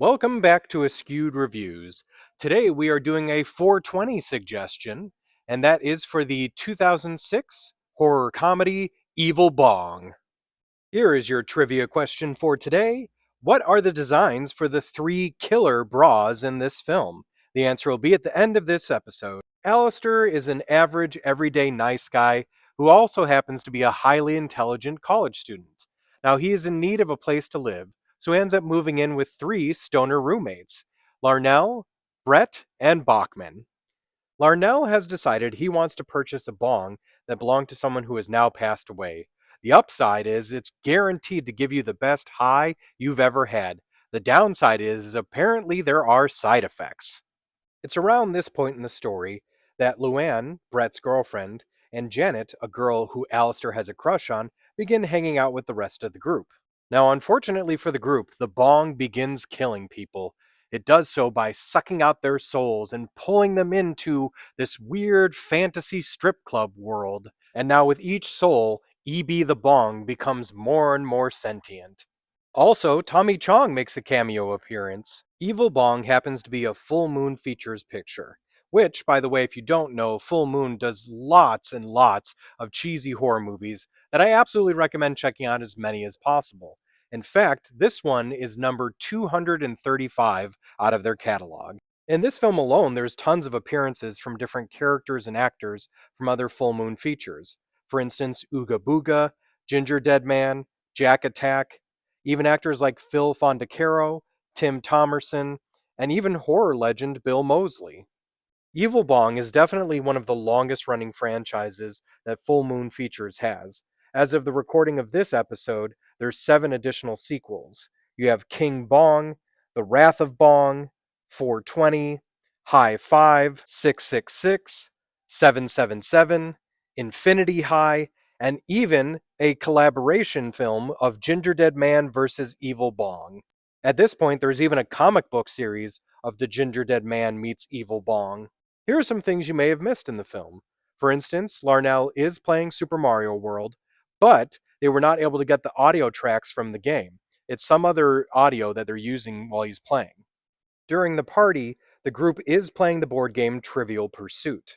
Welcome back to Askewed Reviews. Today we are doing a 420 suggestion, and that is for the 2006 horror comedy Evil Bong. Here is your trivia question for today. What are the designs for the three killer bras in this film? The answer will be at the end of this episode. Alistair is an average, everyday nice guy who also happens to be a highly intelligent college student. Now, he is in need of a place to live, so he ends up moving in with three stoner roommates: Larnell, Brett, and Bachman. Larnell has decided he wants to purchase a bong that belonged to someone who has now passed away. The upside is it's guaranteed to give you the best high you've ever had. The downside is apparently there are side effects. It's around this point in the story that Luann, Brett's girlfriend, and Janet, a girl who Alistair has a crush on, begin hanging out with the rest of the group. Now, unfortunately for the group, the bong begins killing people. It does so by sucking out their souls and pulling them into this weird fantasy strip club world. And now, with each soul, EB the bong becomes more and more sentient. Also, Tommy Chong makes a cameo appearance. Evil Bong happens to be a Full Moon Features picture, which, by the way, if you don't know, Full Moon does lots and lots of cheesy horror movies that I absolutely recommend checking out as many as possible. In fact, this one is number 235 out of their catalog. In this film alone, there's tons of appearances from different characters and actors from other Full Moon features. For instance, Ooga Booga, Ginger Dead Man, Jack Attack, even actors like Phil Fondacaro, Tim Thomerson, and even horror legend Bill Moseley. Evil Bong is definitely one of the longest running franchises that Full Moon Features has. As of the recording of this episode, there's 7 additional sequels. You have King Bong, The Wrath of Bong, 420, High 5, 666, 777, Infinity High, and even a collaboration film of Ginger Dead Man versus Evil Bong. At this point, there's even a comic book series of the Ginger Dead Man meets Evil Bong. Here are some things you may have missed in the film. For instance, Larnell is playing Super Mario World, but they were not able to get the audio tracks from the game. It's some other audio that they're using while he's playing. During the party, the group is playing the board game Trivial Pursuit.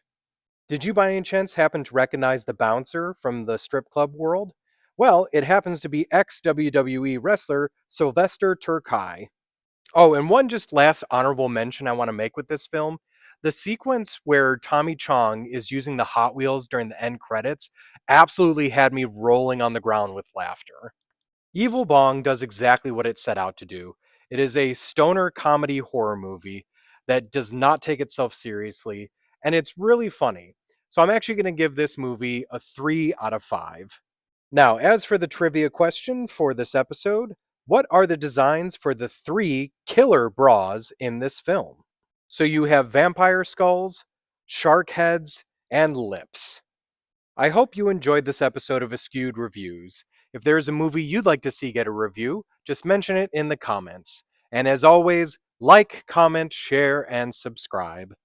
Did you by any chance happen to recognize the bouncer from the strip club world? Well, it happens to be ex-WWE wrestler Sylvester Terkay. Oh, and one just last honorable mention I want to make with this film. The sequence where Tommy Chong is using the Hot Wheels during the end credits absolutely had me rolling on the ground with laughter. Evil Bong does exactly what it set out to do. It is a stoner comedy horror movie that does not take itself seriously, and it's really funny. So I'm actually going to give this movie a 3 out of 5. Now, as for the trivia question for this episode, what are the designs for the 3 killer bras in this film? So you have vampire skulls, shark heads, and lips. I hope you enjoyed this episode of Askewed Reviews. If there's a movie you'd like to see get a review, just mention it in the comments. And as always, like, comment, share, and subscribe.